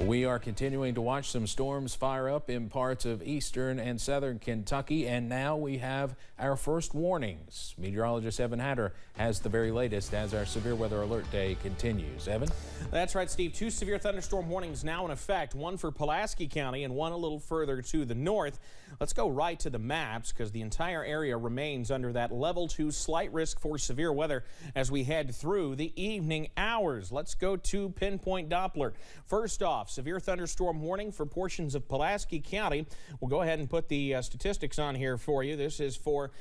We are continuing to watch some storms fire up in parts of eastern and southern Kentucky, and now we have our first warnings. Meteorologist Evan Hatter has the very latest as our severe weather alert day continues. Evan? That's right, Steve. Two severe thunderstorm warnings now in effect, one for Pulaski County and one a little further to the north. Let's go right to the maps because the entire area remains under that level 2 slight risk for severe weather as we head through the evening hours. Let's go to pinpoint Doppler. First off, severe thunderstorm warning for portions of Pulaski County. We'll go ahead and put the statistics on here for you. This is for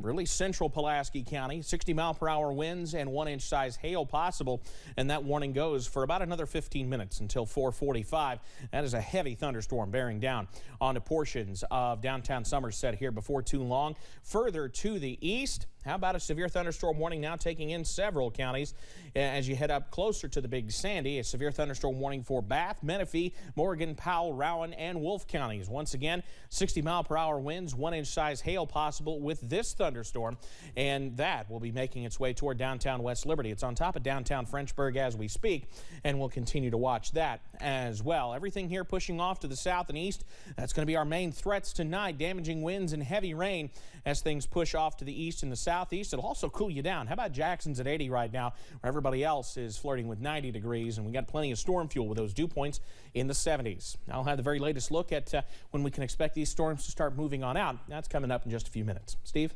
really central Pulaski County. 60-mile-per-hour winds and 1-inch size hail possible, and that warning goes for about another 15 minutes until 4:45. That is a heavy thunderstorm bearing down onto portions of downtown Somerset here before too long. Further to the east, how about a severe thunderstorm warning now taking in several counties as you head up closer to the Big Sandy? A severe thunderstorm warning for Bath, Menifee, Morgan, Powell, Rowan, and Wolfe counties. Once again, 60-mile-per-hour winds, 1-inch size hail possible with this thunderstorm, and that will be making its way toward downtown West Liberty. It's on top of downtown Frenchburg as we speak, and we'll continue to watch that as well. Everything here pushing off to the south and east. That's going to be our main threats tonight. Damaging winds and heavy rain as things push off to the east and the southeast. It'll also cool you down. How about Jackson's at 80 right now, where everybody else is flirting with 90 degrees, and we got plenty of storm fuel with those dew points in the 70s. I'll have the very latest look at when we can expect these storms to start moving on out. That's coming up in just a few minutes. Steve?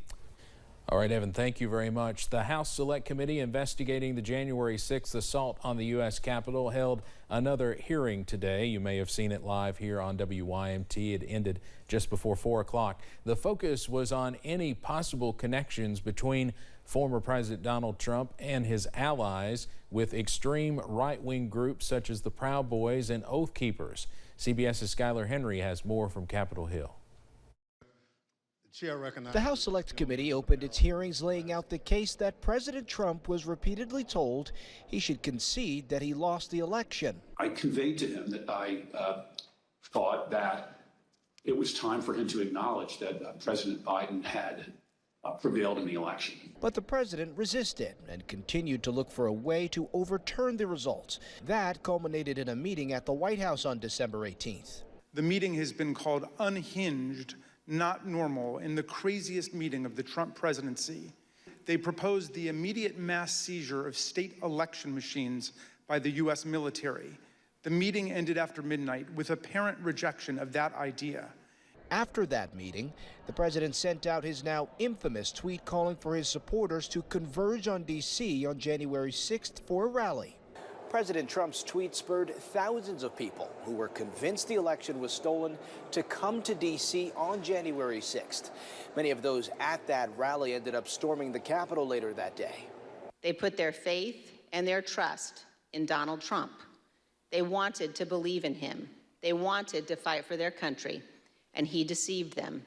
All right, Evan, thank you very much. The House Select Committee investigating the January 6th assault on the U.S. Capitol held another hearing today. You may have seen it live here on WYMT. It ended just before 4 o'clock. The focus was on any possible connections between former President Donald Trump and his allies with extreme right-wing groups such as the Proud Boys and Oath Keepers. CBS's Skylar Henry has more from Capitol Hill. The House Select Committee opened its hearings laying out the case that President Trump was repeatedly told he should concede that he lost the election. I conveyed to him that I thought that it was time for him to acknowledge that President Biden had prevailed in the election. But the president resisted and continued to look for a way to overturn the results. That culminated in a meeting at the White House on December 18th. The meeting has been called unhinged, not normal, in the craziest meeting of the Trump presidency. They proposed the immediate mass seizure of state election machines by the U.S. military. The meeting ended after midnight with apparent rejection of that idea. After that meeting, the president sent out his now infamous tweet calling for his supporters to converge on D.C. on January 6th for a rally. President Trump's tweet spurred thousands of people who were convinced the election was stolen to come to D.C. on January 6th. Many of those at that rally ended up storming the Capitol later that day. They put their faith and their trust in Donald Trump. They wanted to believe in him. They wanted to fight for their country, and he deceived them.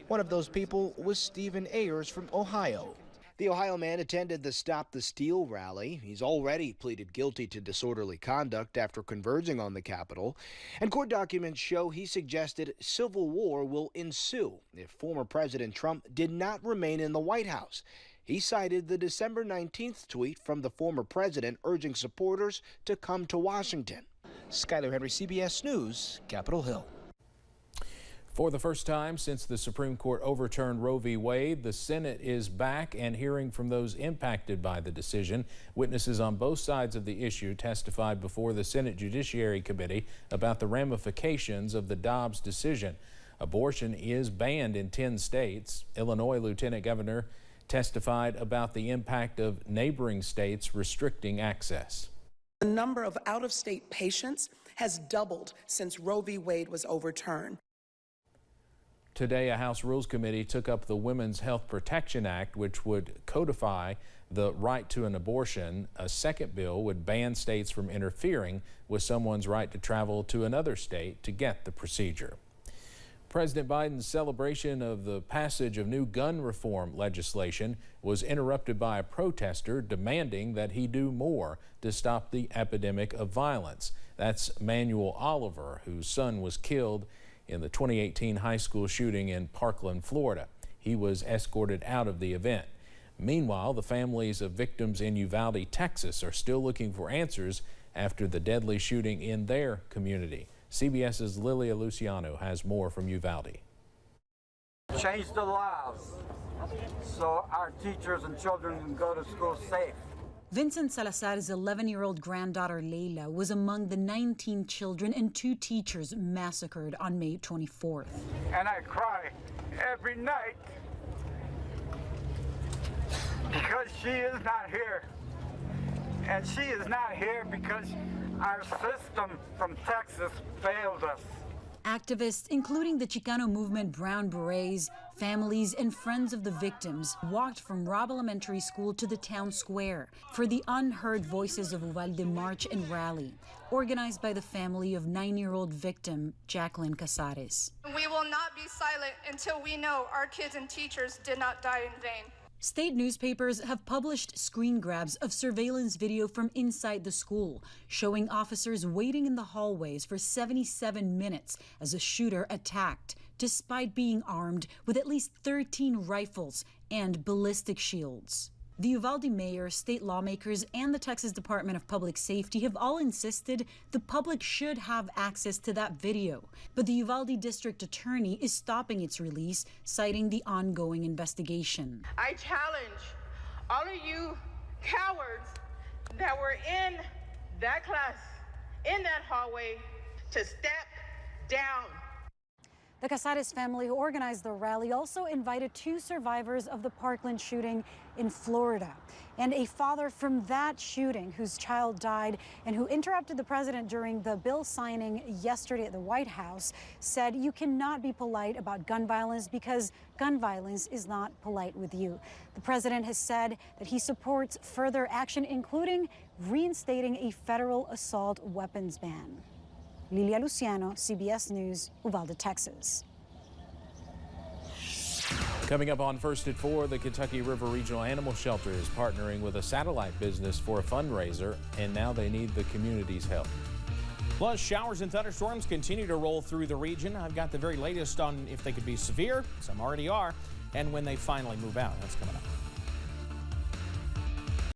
One of those people was Stephen Ayers from Ohio. The Ohio man attended the Stop the Steal rally. He's already pleaded guilty to disorderly conduct after converging on the Capitol. And court documents show he suggested civil war will ensue if former President Trump did not remain in the White House. He cited the December 19th tweet from the former president urging supporters to come to Washington. Skylar Henry, CBS News, Capitol Hill. For the first time since the Supreme Court overturned Roe v. Wade, the Senate is back and hearing from those impacted by the decision. Witnesses on both sides of the issue testified before the Senate Judiciary Committee about the ramifications of the Dobbs decision. Abortion is banned in 10 states. Illinois Lieutenant Governor testified about the impact of neighboring states restricting access. The number of out-of-state patients has doubled since Roe v. Wade was overturned. Today, a House Rules Committee took up the Women's Health Protection Act, which would codify the right to an abortion. A second bill would ban states from interfering with someone's right to travel to another state to get the procedure. President Biden's celebration of the passage of new gun reform legislation was interrupted by a protester demanding that he do more to stop the epidemic of violence. That's Manuel Oliver, whose son was killed in the 2018 high school shooting in Parkland, Florida. He was escorted out of the event. Meanwhile, the families of victims in Uvalde, Texas are still looking for answers after the deadly shooting in their community. CBS's Lilia Luciano has more from Uvalde. Change the lives so our teachers and children can go to school safe. Vincent Salazar's 11-year-old granddaughter Leila was among the 19 children and 2 teachers massacred on May 24th. And I cry every night because she is not here. And she is not here because our system from Texas failed us. Activists, including the Chicano movement Brown Berets, families, and friends of the victims, walked from Robb Elementary School to the town square for the Unheard Voices of Uvalde March and Rally, organized by the family of 9-year-old victim Jacqueline Casares. We will not be silent until we know our kids and teachers did not die in vain. State newspapers have published screen grabs of surveillance video from inside the school, showing officers waiting in the hallways for 77 minutes as a shooter attacked, despite being armed with at least 13 rifles and ballistic shields. The Uvalde mayor, state lawmakers, and the Texas Department of Public Safety have all insisted the public should have access to that video. But the Uvalde district attorney is stopping its release, citing the ongoing investigation. I challenge all of you cowards that were in that class, in that hallway, to step down. The Casares family who organized the rally also invited 2 survivors of the Parkland shooting in Florida and a father from that shooting whose child died and who interrupted the president during the bill signing yesterday at the White House, said you cannot be polite about gun violence because gun violence is not polite with you. The president has said that he supports further action, including reinstating a federal assault weapons ban. Lilia Luciano, CBS News, Uvalde, Texas. Coming up on First at 4, the Kentucky River Regional Animal Shelter is partnering with a satellite business for a fundraiser, and now they need the community's help. Plus, showers and thunderstorms continue to roll through the region. I've got the very latest on if they could be severe, some already are, and when they finally move out. That's coming up.